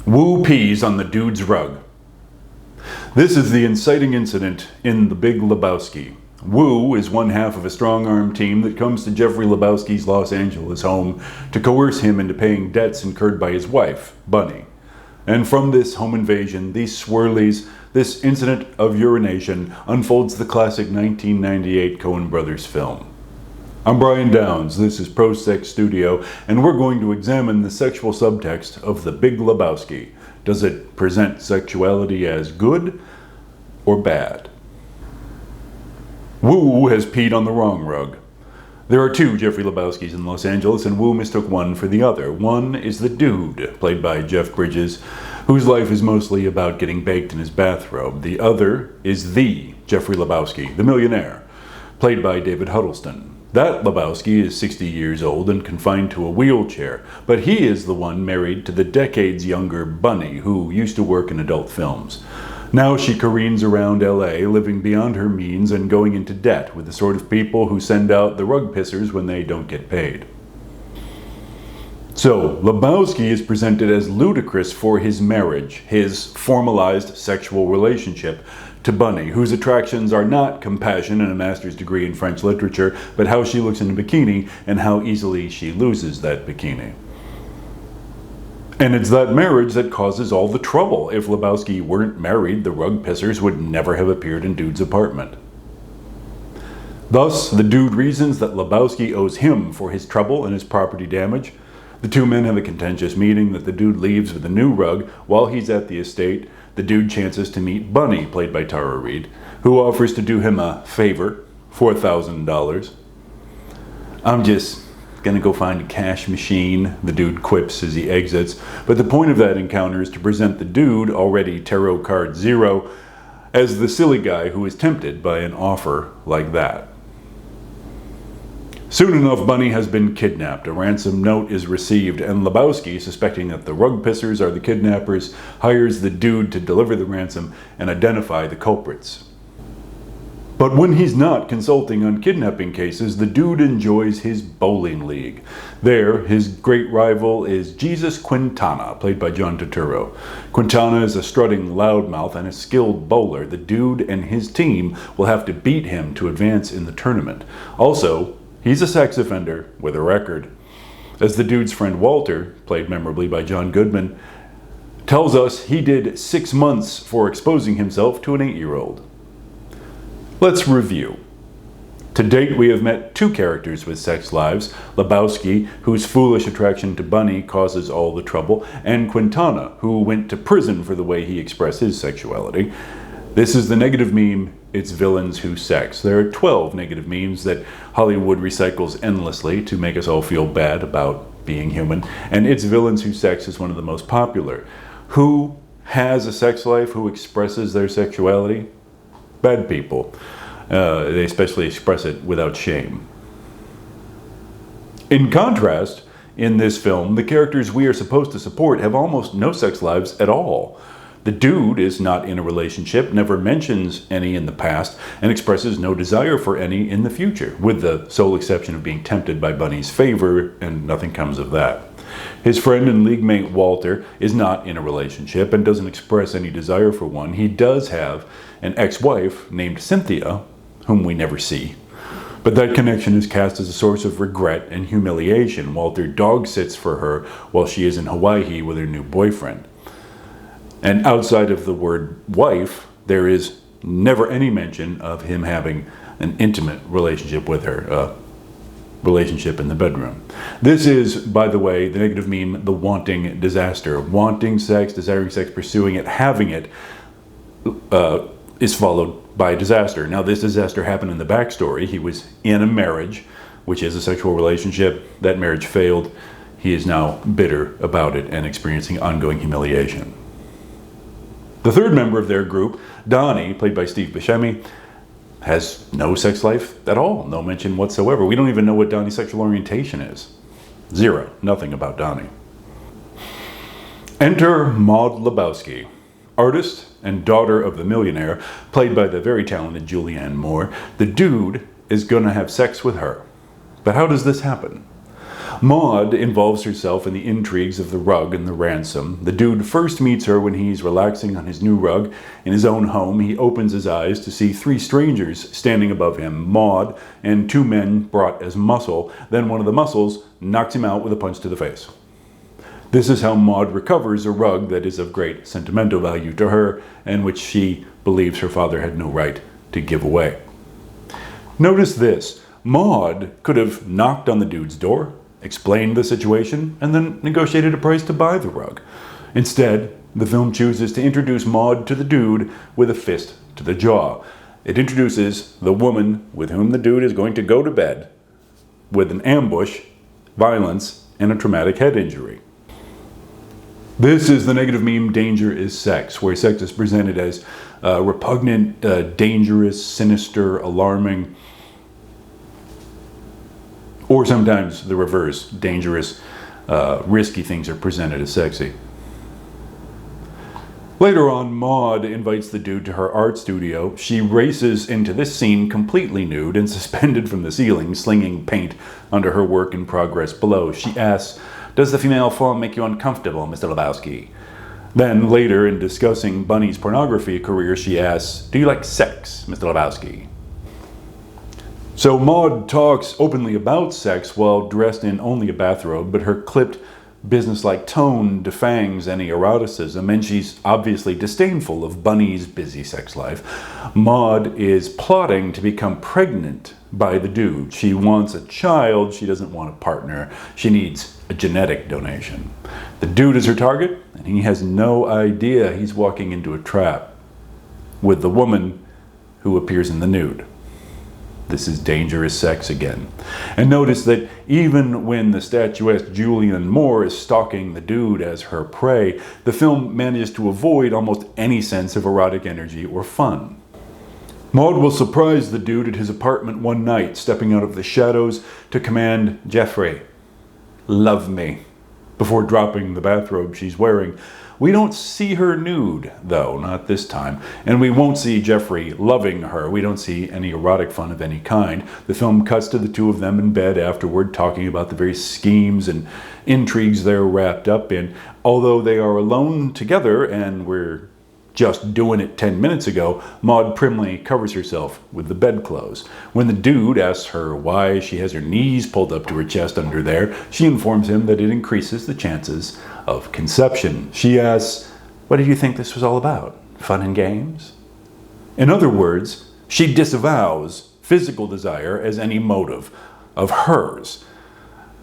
Wu pees on the dude's rug. This is the inciting incident in The Big Lebowski. Wu is one half of a strong-arm team that comes to Jeffrey Lebowski's Los Angeles home to coerce him into paying debts incurred by his wife, Bunny. And from this home invasion, these swirlies, this incident of urination, unfolds the classic 1998 Cohen Brothers film. I'm Brian Downs, this is Pro Sex Studio, and we're going to examine the sexual subtext of The Big Lebowski. Does it present sexuality as good or bad? Wu has peed on the wrong rug. There are two Jeffrey Lebowskis in Los Angeles, and Wu mistook one for the other. One is the dude, played by Jeff Bridges, whose life is mostly about getting baked in his bathrobe. The other is the Jeffrey Lebowski, the millionaire, played by David Huddleston. That Lebowski is 60 years old and confined to a wheelchair, but he is the one married to the decades younger Bunny, who used to work in adult films. Now she careens around LA, living beyond her means and going into debt with the sort of people who send out the rug pissers when they don't get paid. So, Lebowski is presented as ludicrous for his marriage, his formalized sexual relationship to Bunny, whose attractions are not compassion and a master's degree in French literature, but how she looks in a bikini and how easily she loses that bikini. And it's that marriage that causes all the trouble. If Lebowski weren't married, the rug pissers would never have appeared in Dude's apartment. Thus, the Dude reasons that Lebowski owes him for his trouble and his property damage. The two men have a contentious meeting that the Dude leaves with a new rug. While he's at the estate, the Dude chances to meet Bunny, played by Tara Reid, who offers to do him a favor, $4,000. "I'm just gonna go find a cash machine," the Dude quips as he exits. But the point of that encounter is to present the Dude, already tarot card zero, as the silly guy who is tempted by an offer like that. Soon enough, Bunny has been kidnapped. A ransom note is received, and Lebowski, suspecting that the rug pissers are the kidnappers, hires the Dude to deliver the ransom and identify the culprits. But when he's not consulting on kidnapping cases, the Dude enjoys his bowling league. There, his great rival is Jesus Quintana, played by John Turturro. Quintana is a strutting loudmouth and a skilled bowler. The Dude and his team will have to beat him to advance in the tournament. Also, he's a sex offender with a record. As the Dude's friend Walter, played memorably by John Goodman, tells us, he did 6 months for exposing himself to an 8-year-old. Let's review. To date, we have met two characters with sex lives: Lebowski, whose foolish attraction to Bunny causes all the trouble, and Quintana, who went to prison for the way he expressed his sexuality. This is the negative meme, it's villains who sex. There are 12 negative memes that Hollywood recycles endlessly to make us all feel bad about being human, and it's villains who sex is one of the most popular. Who has a sex life, who expresses their sexuality? Bad people. They especially express it without shame. In contrast, in this film, the characters we are supposed to support have almost no sex lives at all. The Dude is not in a relationship, never mentions any in the past, and expresses no desire for any in the future, with the sole exception of being tempted by Bunny's favor, and nothing comes of that. His friend and league mate Walter is not in a relationship and doesn't express any desire for one. He does have an ex-wife named Cynthia, whom we never see. But that connection is cast as a source of regret and humiliation. Walter dog sits for her while she is in Hawaii with her new boyfriend. And outside of the word wife, there is never any mention of him having an intimate relationship with her, relationship in the bedroom. This is, by the way, the negative meme, the wanting disaster. Wanting sex, desiring sex, pursuing it, having it, is followed by disaster. Now, this disaster happened in the backstory. He was in a marriage, which is a sexual relationship. That marriage failed. He is now bitter about it and experiencing ongoing humiliation. The third member of their group, Donnie, played by Steve Buscemi, has no sex life at all. No mention whatsoever. We don't even know what Donnie's sexual orientation is. Zero. Nothing about Donnie. Enter Maud Lebowski, artist and daughter of the millionaire, played by the very talented Julianne Moore. The Dude is going to have sex with her. But how does this happen? Maud involves herself in the intrigues of the rug and the ransom. The dude first meets her when he's relaxing on his new rug. In his own home, he opens his eyes to see 3 strangers standing above him, Maud and 2 men brought as muscle. Then one of the muscles knocks him out with a punch to the face. This is how Maud recovers a rug that is of great sentimental value to her and which she believes her father had no right to give away. Notice this. Maud could have knocked on the dude's door, explained the situation, and then negotiated a price to buy the rug. Instead, the film chooses to introduce Maud to the dude with a fist to the jaw. It introduces the woman with whom the dude is going to go to bed with an ambush, violence, and a traumatic head injury. This is the negative meme Danger is Sex, where sex is presented as repugnant, dangerous, sinister, alarming, or sometimes the reverse, dangerous, risky things are presented as sexy. Later on, Maud invites the dude to her art studio. She races into this scene completely nude and suspended from the ceiling, slinging paint under her work in progress below. She asks, "Does the female form make you uncomfortable, Mr. Lebowski?" Then, later, in discussing Bunny's pornography career, she asks, "Do you like sex, Mr. Lebowski?" So Maud talks openly about sex while dressed in only a bathrobe, but her clipped, businesslike tone defangs any eroticism, and she's obviously disdainful of Bunny's busy sex life. Maud is plotting to become pregnant by the dude. She wants a child, she doesn't want a partner. She needs a genetic donation. The dude is her target, and he has no idea he's walking into a trap with the woman who appears in the nude. This is dangerous sex again. And notice that even when the statuesque Julianne Moore is stalking the dude as her prey, the film manages to avoid almost any sense of erotic energy or fun. Maud will surprise the dude at his apartment one night, stepping out of the shadows to command, "Jeffrey, love me," before dropping the bathrobe she's wearing. We don't see her nude, though, not this time. And we won't see Jeffrey loving her. We don't see any erotic fun of any kind. The film cuts to the 2 of them in bed afterward, talking about the various schemes and intrigues they're wrapped up in. Although they are alone together, and we're just doing it 10 minutes ago, Maud primly covers herself with the bedclothes. When the dude asks her why she has her knees pulled up to her chest under there, she informs him that it increases the chances of conception. She asks, "What did you think this was all about? Fun and games?" In other words, she disavows physical desire as any motive of hers.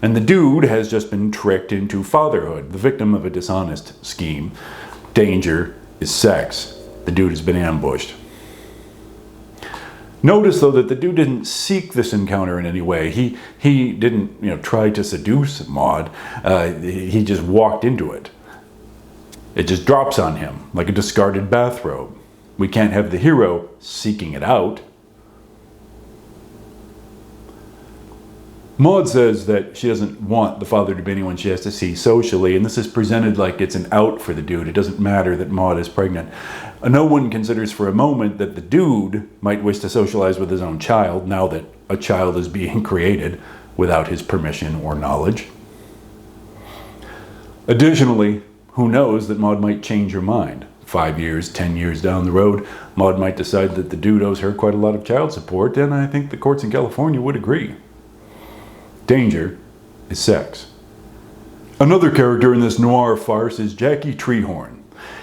And the dude has just been tricked into fatherhood, the victim of a dishonest scheme. Danger is sex. The dude has been ambushed. Notice, though, that the dude didn't seek this encounter in any way. He didn't, try to seduce Maud. He just walked into it. It just drops on him like a discarded bathrobe. We can't have the hero seeking it out. Maud says that she doesn't want the father to be anyone she has to see socially, and this is presented like it's an out for the dude. It doesn't matter that Maud is pregnant. No one considers for a moment that the dude might wish to socialize with his own child now that a child is being created without his permission or knowledge. Additionally, who knows that Maud might change her mind. 5 years, 10 years down the road, Maud might decide that the dude owes her quite a lot of child support, and I think the courts in California would agree. Danger is sex. Another character in this noir farce is Jackie Treehorn.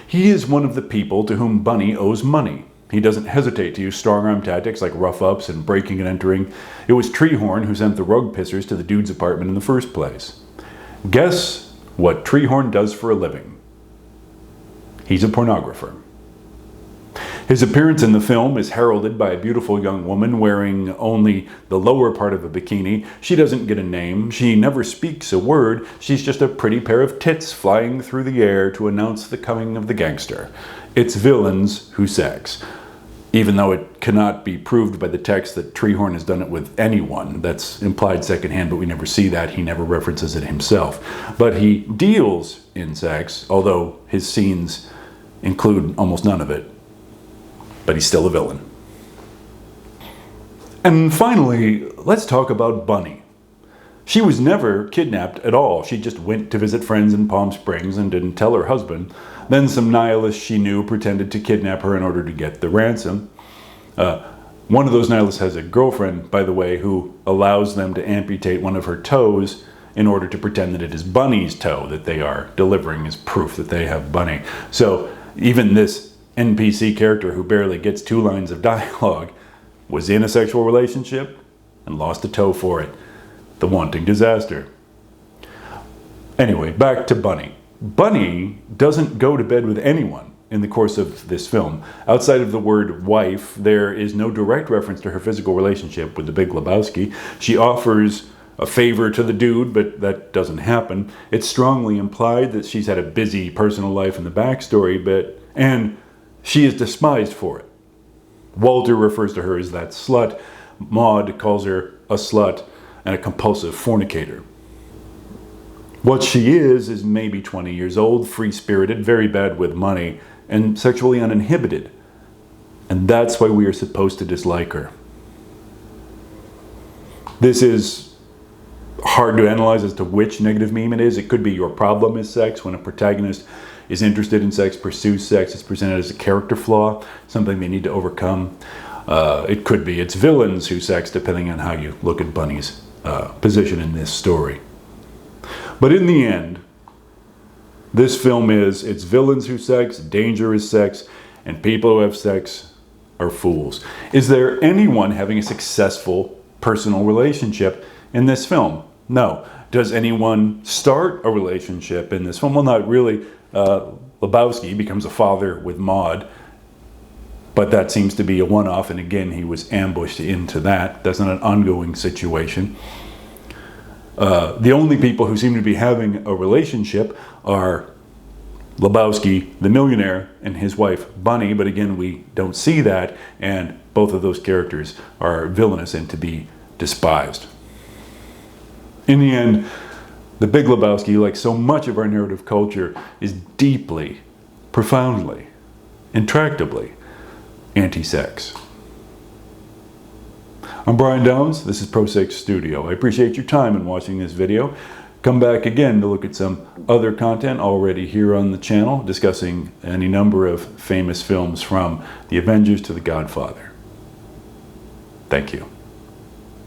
He is one of the people to whom Bunny owes money. He doesn't hesitate to use strong-arm tactics like rough-ups and breaking and entering. It was Treehorn who sent the rug pissers to the dude's apartment in the first place. Guess what Treehorn does for a living? He's a pornographer. His appearance in the film is heralded by a beautiful young woman wearing only the lower part of a bikini. She doesn't get a name. She never speaks a word. She's just a pretty pair of tits flying through the air to announce the coming of the gangster. It's villains who sex. Even though it cannot be proved by the text that Treehorn has done it with anyone. That's implied secondhand, but we never see that. He never references it himself. But he deals in sex, although his scenes include almost none of it. But he's still a villain. And finally, let's talk about Bunny. She was never kidnapped at all. She just went to visit friends in Palm Springs and didn't tell her husband. Then some nihilists she knew pretended to kidnap her in order to get the ransom. One of those nihilists has a girlfriend, by the way, who allows them to amputate one of her toes in order to pretend that it is Bunny's toe that they are delivering as proof that they have Bunny. So even this NPC character who barely gets 2 lines of dialogue was in a sexual relationship and lost a toe for it. The wanting disaster. Anyway, back to Bunny. Bunny doesn't go to bed with anyone in the course of this film. Outside of the word wife, there is no direct reference to her physical relationship with the Big Lebowski. She offers a favor to the dude, but that doesn't happen. It's strongly implied that she's had a busy personal life in the backstory, and she is despised for it. Walter refers to her as that slut. Maud calls her a slut and a compulsive fornicator. What she is maybe 20 years old, free-spirited, very bad with money, and sexually uninhibited. And that's why we are supposed to dislike her. This is hard to analyze as to which negative meme it is. It could be your problem is sex. When a protagonist is interested in sex, pursues sex, it's presented as a character flaw, something they need to overcome. It could be it's villains who sex, depending on how you look at Bunny's position in this story. But in the end, this film it's villains who sex, danger is sex, and people who have sex are fools. Is there anyone having a successful personal relationship in this film? No. Does anyone start a relationship in this film? Well, not really. Lebowski becomes a father with Maud, but that seems to be a one-off, and again, he was ambushed into that. That's not an ongoing situation. The only people who seem to be having a relationship are Lebowski, the millionaire, and his wife, Bunny, but again, we don't see that, and both of those characters are villainous and to be despised. In the end, The Big Lebowski, like so much of our narrative culture, is deeply, profoundly, intractably anti-sex. I'm Brian Downs, this is Pro Sex Studio. I appreciate your time in watching this video. Come back again to look at some other content already here on the channel, discussing any number of famous films from The Avengers to The Godfather. Thank you.